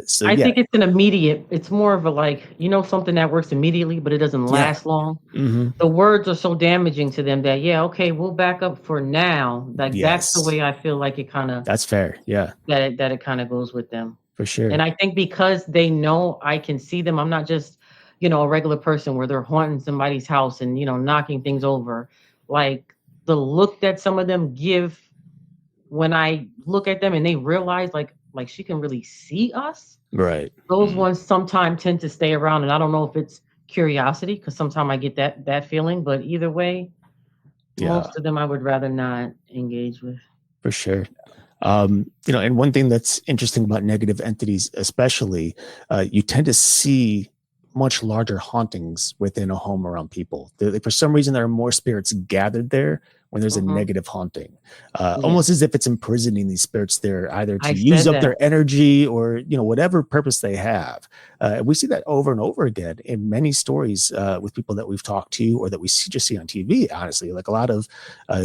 So
I think it's an immediate, it's more of a like, you know, something that works immediately, but it doesn't last long. The words are so damaging to them that, okay, we'll back up for now. Like that's the way I feel like it kind of.
That's fair. Yeah.
That it kind of goes with them.
For sure.
And I think because they know I can see them, I'm not just, you know, a regular person where they're haunting somebody's house and, you know, knocking things over. Like the look that some of them give when I look at them and they realize like she can really see us.
Right.
Those ones sometimes tend to stay around. And I don't know if it's curiosity, because sometimes I get that feeling, but either way, most of them I would rather not engage with.
For sure. You know, and one thing that's interesting about negative entities, especially, you tend to see much larger hauntings within a home around people. For some reason, there are more spirits gathered there when there's a negative haunting, almost as if it's imprisoning these spirits there, either to use up their energy or, you know, whatever purpose they have. We see that over and over again in many stories with people that we've talked to or that we just see on TV, honestly, like a lot of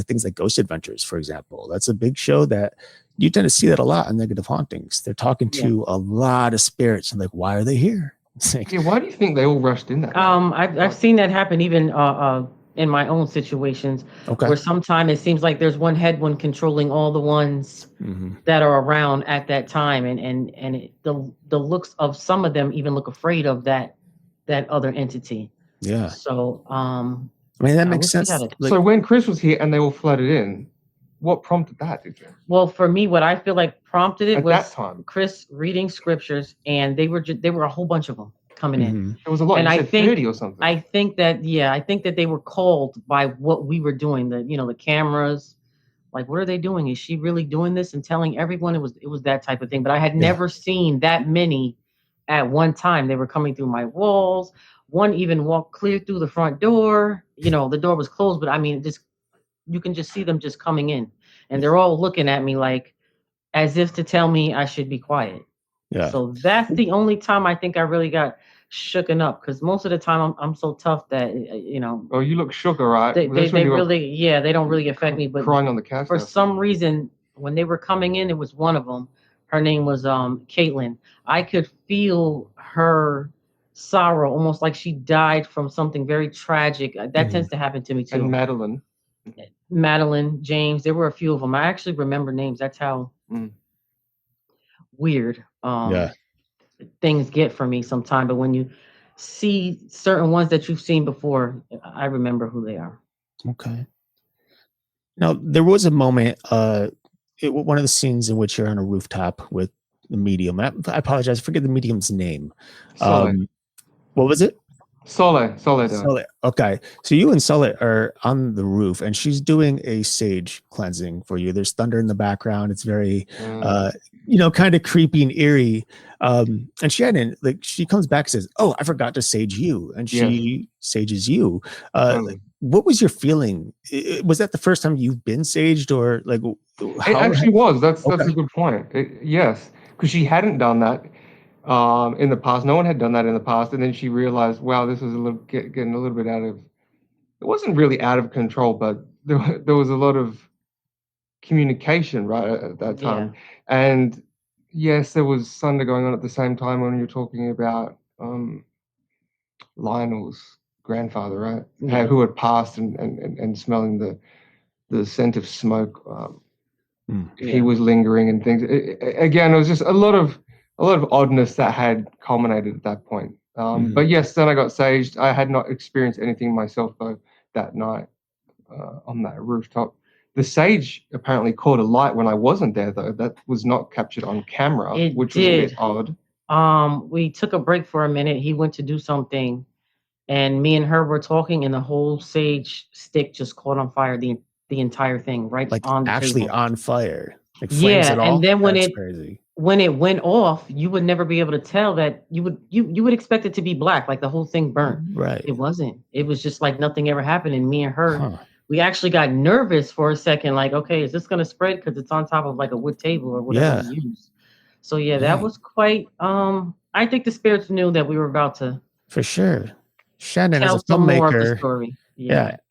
things like Ghost Adventures, for example. That's a big show that you tend to see that a lot on negative hauntings. They're talking to a lot of spirits and like, why are they here?
Like, why do you think they all rushed in that?
I've seen that happen even in my own situations, where sometimes it seems like there's one head one controlling all the ones that are around at that time, and the looks of some of them even look afraid of that other entity.
Yeah.
So
I mean, that makes sense.
So when Chris was here and they all flooded in, what prompted that, did you?
Well, for me, what I feel like prompted it
at
was
that time,
Chris reading scriptures, and they were a whole bunch of them coming in.
It was a lot.
And
you
I
said
think
30 or something.
I think that they were called by what we were doing. The cameras, like, what are they doing? Is she really doing this and telling everyone? It was that type of thing. But I had never seen that many at one time. They were coming through my walls. One even walked clear through the front door. You know, the door was closed, but I mean, you can just see them just coming in, and they're all looking at me like as if to tell me I should be quiet.
Yeah.
So that's the only time I think I really got shooken up, because most of the time I'm so tough that, you know.
Oh, you look shook, all right.
They really, they don't really affect me. But
crying on the couch
for some reason, when they were coming in, it was one of them. Her name was Caitlin. I could feel her sorrow, almost like she died from something very tragic. That tends to happen to me too.
And
Madeline, James, there were a few of them. I actually remember names. That's how weird things get for me sometimes. But when you see certain ones that you've seen before, I remember who they are.
Okay. Now, there was a moment, one of the scenes in which you're on a rooftop with the medium. I apologize, I forget the medium's name. What was it?
Sole.
Okay. So you and Sole are on the roof, and she's doing a sage cleansing for you. There's thunder in the background. It's very, kind of creepy and eerie. And Shannon, like, she comes back and says, "Oh, I forgot to sage you," and she sages you. What was your feeling? Was that the first time you've been saged, or like?
It actually was. That's a good point. Yes, because she hadn't done that in the past. No one had done that in the past, and then she realized, wow, this is getting a little bit out of it wasn't really out of control, but there was a lot of communication right at that time. And yes, there was thunder going on at the same time when you're talking about Lionel's grandfather, right? Who had passed and smelling the scent of smoke. He was lingering and things. Again, it was just a lot of oddness that had culminated at that point. But yes, then I got saged. I had not experienced anything myself though that night on that rooftop. The sage apparently caught a light when I wasn't there though. That was not captured on camera, which was a bit odd.
We took a break for a minute. He went to do something, and me and her were talking, and the whole sage stick just caught on fire. The entire thing, right,
like
on the
actually
table.
On fire. Like flames at all?
And then when
crazy.
When it went off, you would never be able to tell that. You would expect it to be black, like the whole thing burnt.
Right.
It wasn't. It was just like nothing ever happened. And me and her, we actually got nervous for a second, like, okay, is this gonna spread? Because it's on top of like a wood table or whatever we use. So that was quite I think the spirits knew that we were about to,
for sure. Shannon,
tell
as a
some more of the
filmmaker,
story.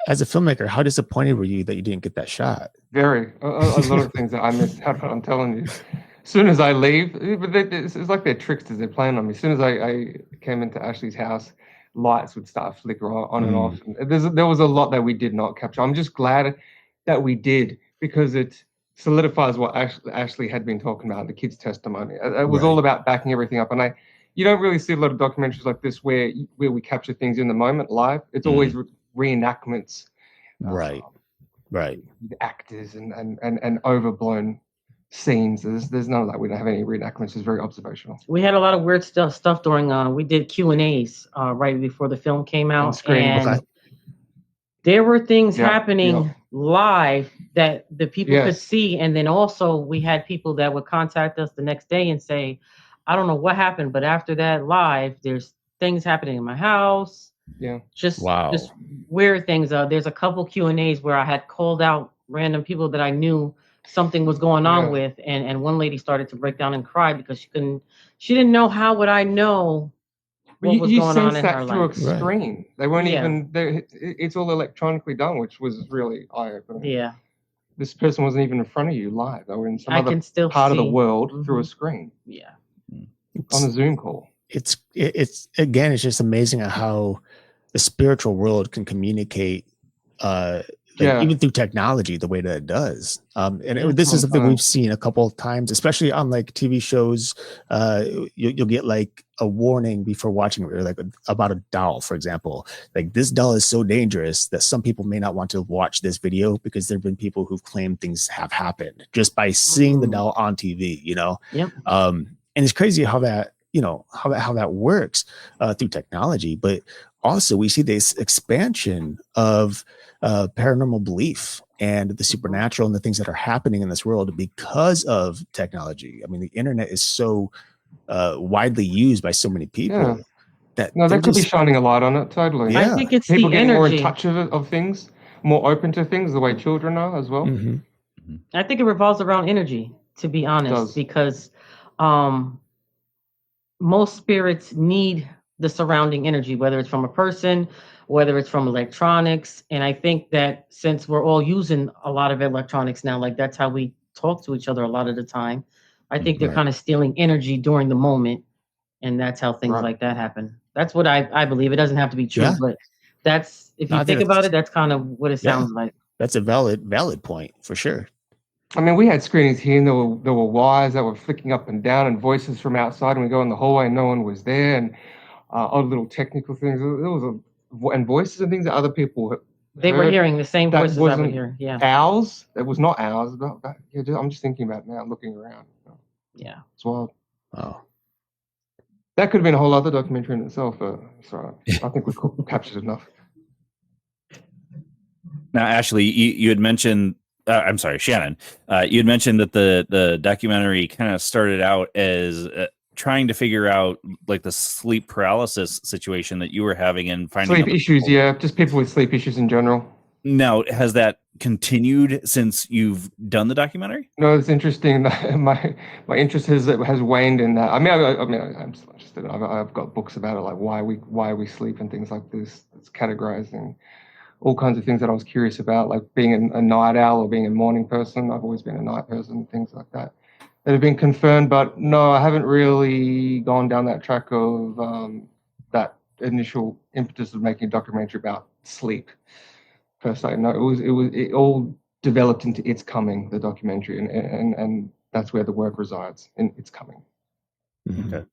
As a filmmaker, how disappointed were you that you didn't get that shot?
Very. A lot of things that I missed out on, I'm telling you. As soon as I leave, it's like they're tricksters, they're playing on me. As soon as I came into Ashley's house, lights would start flicker on and off. And there was a lot that we did not capture. I'm just glad that we did, because it solidifies what Ashley had been talking about, the kids' testimony. It was all about backing everything up. And you don't really see a lot of documentaries like this where we capture things in the moment live. It's always reenactments.
Right.
Actors and overblown scenes. There's none of that. We don't have any reenactments. It's very observational.
We had a lot of weird stuff during we did Q&As right before the film came out, and there were things happening live that the people could see. And then also we had people that would contact us the next day and say, I don't know what happened, but after that live, there's things happening in my house. Just weird things. There's a couple Q&As where I had called out random people that I knew something was going on with, and one lady started to break down and cry because she didn't know how would I know what was going on in her life.
You through a screen. They weren't even there. It's all electronically done, which was really eye-opening. This person wasn't even in front of you live. They were in some other part of the world through a screen. On a Zoom call.
It's again, it's just amazing how the spiritual world can communicate even through technology the way that it does. This is something we've seen a couple of times, especially on like TV shows. You'll get like a warning before watching it, like about a doll, for example. Like, this doll is so dangerous that some people may not want to watch this video, because there have been people who've claimed things have happened just by seeing the doll on TV, and it's crazy how that, how that works through technology. But also we see this expansion of paranormal belief and the supernatural and the things that are happening in this world because of technology. I mean, the internet is so widely used by so many people that
they could be shining a light on it. Totally.
I think it's
people
the
getting
energy.
more in touch of things, more open to things, the way children are as well.
I think it revolves around energy, to be honest, because most spirits need the surrounding energy, whether it's from a person, whether it's from electronics. And I think that since we're all using a lot of electronics now, like that's how we talk to each other a lot of the time, I think they're kind of stealing energy during the moment. And that's how things like that happen. That's what I believe. It doesn't have to be true, but that's, if you think about it, that's kind of what it sounds like.
That's a valid point for sure.
I mean, we had screenings here, and there were wires that were flicking up and down, and voices from outside. And we go in the hallway, and no one was there, and odd little technical things. There was and voices and things that other people
were hearing the same voices that were hearing.
Ours. It was not ours. But I'm just thinking about it now, looking around. It's wild.
Wow.
That could have been a whole other documentary in itself. So I think we've captured enough.
Now, Ashley, you had mentioned. I'm sorry, Shannon. You had mentioned that the documentary kind of started out as trying to figure out like the sleep paralysis situation that you were having and finding
sleep issues. Just people with sleep issues in general.
Now, has that continued since you've done the documentary?
No, it's interesting. My interest has waned in that. I mean, I'm still interested. I've got books about it, like why we sleep and things like this. It's categorizing all kinds of things that I was curious about, like being a night owl or being a morning person. I've always been a night person, things like that have been confirmed. But no, I haven't really gone down that track of that initial impetus of making a documentary about sleep per se. No, it all developed into It's Coming, the documentary, and that's where the work resides, in It's Coming.
Okay.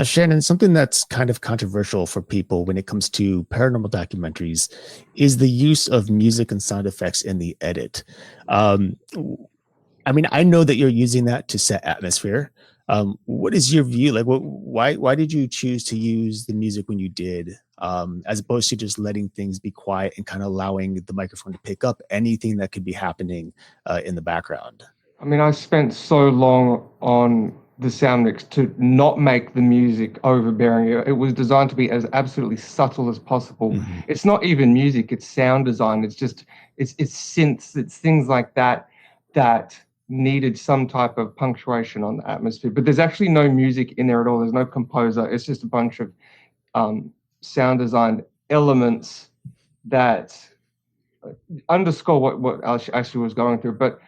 Shannon, something that's kind of controversial for people when it comes to paranormal documentaries is the use of music and sound effects in the edit. I mean, I know that you're using that to set atmosphere. What is your view? Like, why did you choose to use the music when you did, as opposed to just letting things be quiet and kind of allowing the microphone to pick up anything that could be happening in the background?
I mean, I spent so long on the sound mix to not make the music overbearing. It was designed to be as absolutely subtle as possible.
Mm-hmm.
It's not even music, it's sound design. It's synths, it's things like that needed some type of punctuation on the atmosphere. But there's actually no music in there at all. There's no composer. It's just a bunch of sound design elements that underscore what Ashley was going through. But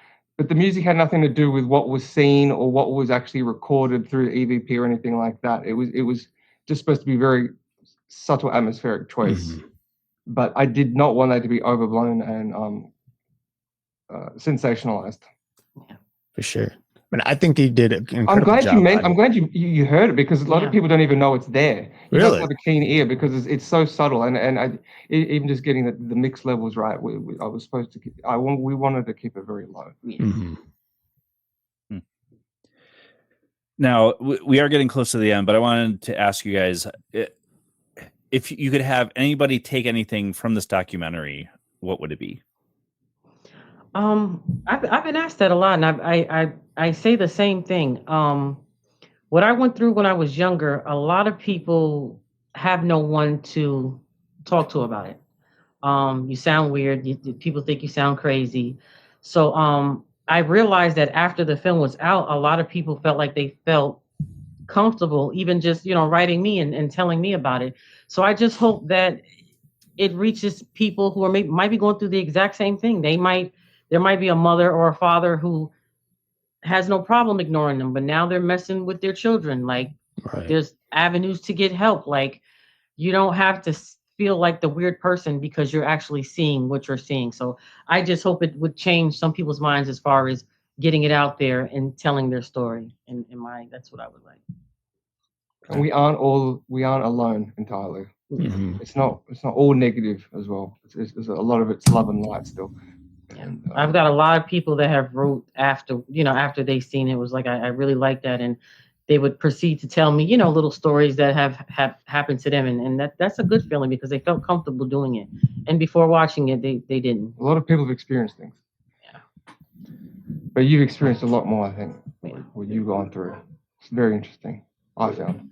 the music had nothing to do with what was seen or what was actually recorded through EVP or anything like that. It was just supposed to be very subtle atmospheric choice.
Mm-hmm.
But I did not want that to be overblown and sensationalized.
Yeah, for sure. I mean, I think he did an incredible job.
I'm glad you heard it, because a lot of people don't even know it's there. You
really?
have to have a keen ear, because it's so subtle, and even just getting the mix levels right. We wanted to keep it very low.
Mm-hmm.
Now we are getting close to the end, but I wanted to ask you guys if you could have anybody take anything from this documentary, what would it be?
I've been asked that a lot, and I say the same thing. What I went through when I was younger, a lot of people have no one to talk to about it. You sound weird. People think you sound crazy. So I realized that after the film was out, a lot of people felt like they felt comfortable, even just, writing me and telling me about it. So I just hope that it reaches people who might be going through the exact same thing. There might be a mother or a father who has no problem ignoring them, but now they're messing with their children. Like,
right.
There's avenues to get help. Like, you don't have to feel like the weird person because you're actually seeing what you're seeing. So I just hope it would change some people's minds as far as getting it out there and telling their story. And that's what I would like.
And we aren't alone entirely.
Mm-hmm.
It's not all negative as well. It's a lot of it's love and light still.
Yeah. I've got a lot of people that have wrote after they've seen it, was like, I really like that. And they would proceed to tell me, little stories that have happened to them. And that's a good feeling, because they felt comfortable doing it. And before watching it, they didn't.
A lot of people have experienced things.
Yeah.
But you've experienced a lot more, I think, what you've gone through. It's very interesting, I found.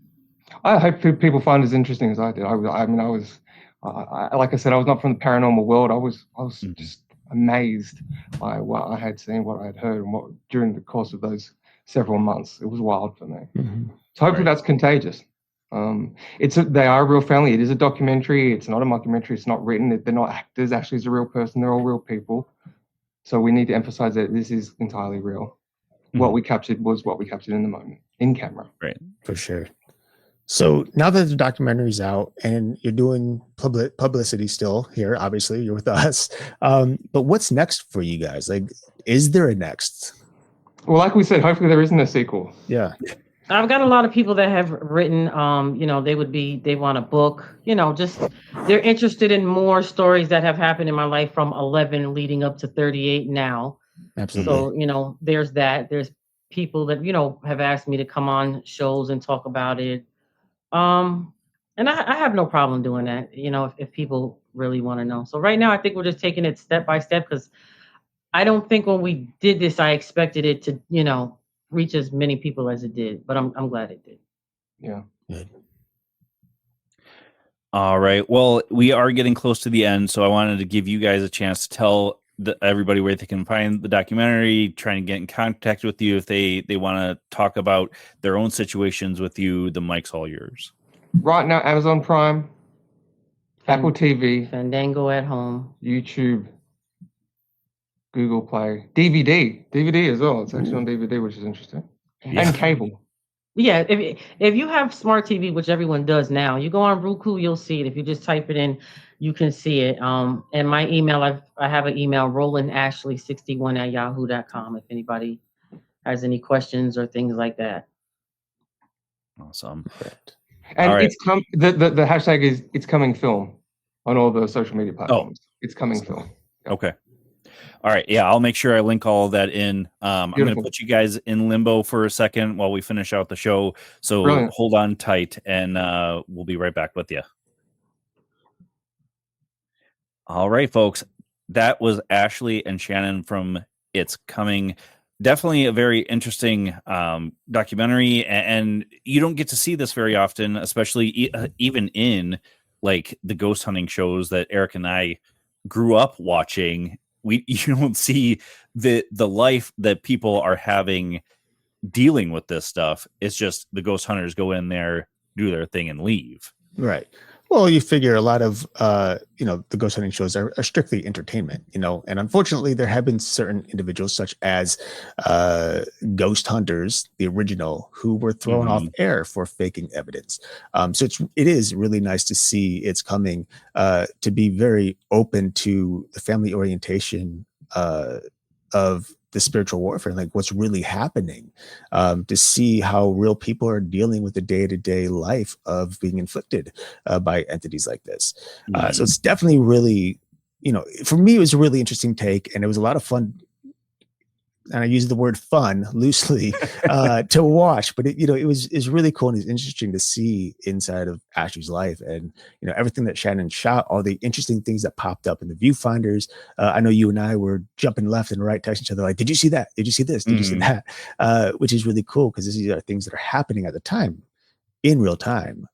I hope people find it as interesting as I did. Like I said, I was not from the paranormal world. I was just amazed by what I had seen, what I had heard, and what during the course of those several months. It was wild for me.
Mm-hmm.
So hopefully that's contagious. They are a real family. It is a documentary. It's not a mockumentary. It's not written. They're not actors. Actually, it's a real person. They're all real people. So we need to emphasize that this is entirely real. Mm-hmm. What we captured was what we captured in the moment, in camera.
Right,
for sure. So now that the documentary's out and you're doing publicity still here, obviously you're with us. But what's next for you guys? Like, is there a next?
Well, like we said, hopefully there isn't a sequel.
Yeah.
I've got a lot of people that have written, they want a book, just they're interested in more stories that have happened in my life from 11 leading up to 38 now.
Absolutely.
So, there's that. There's people that, have asked me to come on shows and talk about it. And I have no problem doing that, if people really want to know. So right now, I think we're just taking it step by step, because I don't think when we did this, I expected it to, reach as many people as it did, but I'm glad it did.
Yeah.
Good.
All right. Well, we are getting close to the end, so I wanted to give you guys a chance to tell everybody where they can find the documentary, trying to get in contact with you if they want to talk about their own situations with you. The mic's all yours.
Right now, Amazon Prime, Apple TV,
Fandango at home,
YouTube, Google Play, DVD as well. It's actually on DVD, which is interesting, and cable.
Yeah, if you have smart TV, which everyone does now, you go on Roku, you'll see it. If you just type it in, you can see it. And my email, I have an email, rolandashley61@yahoo.com. If anybody has any questions or things like that.
Awesome.
And it's the hashtag is it's coming film on all the social media platforms. It's coming film. Yep.
Okay. All right. Yeah, I'll make sure I link all of that in. I'm going to put you guys in limbo for a second while we finish out the show. So hold on tight, and we'll be right back with you. All right, folks. That was Ashley and Shannon from It's Coming. Definitely a very interesting documentary, and you don't get to see this very often, especially even in like the ghost hunting shows that Eric and I grew up watching. You don't see the life that people are having dealing with this stuff. It's just the ghost hunters go in there, do their thing, and leave.
Right. Well, you figure a lot of, the ghost hunting shows are strictly entertainment, and unfortunately there have been certain individuals such as Ghost Hunters, the original, who were thrown off air for faking evidence. So it is really nice to see It's Coming to be very open to the family orientation of the spiritual warfare, like what's really happening, to see how real people are dealing with the day-to-day life of being inflicted by entities like this. So it's definitely really, for me, it was a really interesting take, and it was a lot of fun. And I use the word fun loosely to watch, but it was really cool, and it's interesting to see inside of Ashley's life, and everything that Shannon shot, all the interesting things that popped up in the viewfinders. I know you and I were jumping left and right, texting each other like, "Did you see that? Did you see this? Did you see that?" Which is really cool because these are things that are happening at the time, in real time.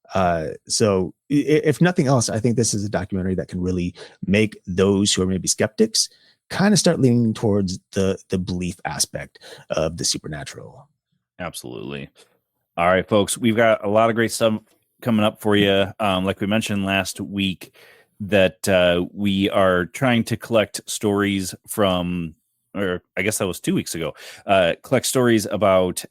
So if nothing else, I think this is a documentary that can really make those who are maybe skeptics kind of start leaning towards the belief aspect of the supernatural.
Absolutely. All right, folks, we've got a lot of great stuff coming up for you. Like we mentioned last week, that we are trying to collect stories from, or I guess that was 2 weeks ago, collect stories about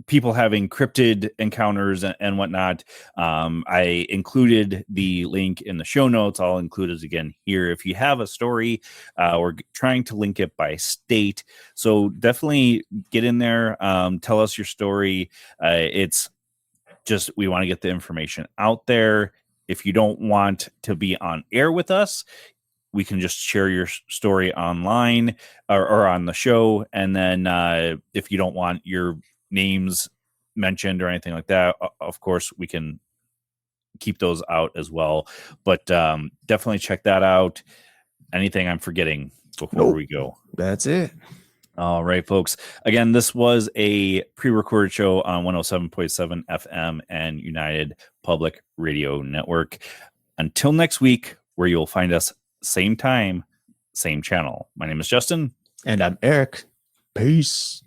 people having cryptid encounters and whatnot. I included the link in the show notes. I'll include it again here. If you have a story, we're trying to link it by state. So definitely get in there. Tell us your story. It's just, we want to get the information out there. If you don't want to be on air with us, we can just share your story online or on the show. And then if you don't want your names mentioned or anything like that, of course we can keep those out as well, but definitely check that out. Anything I'm forgetting before we go?
That's it.
All right, folks, again, this was a pre-recorded show on 107.7 FM and United Public Radio Network. Until next week, where you'll find us same time, same channel. My name is Justin,
and I'm Eric. Peace.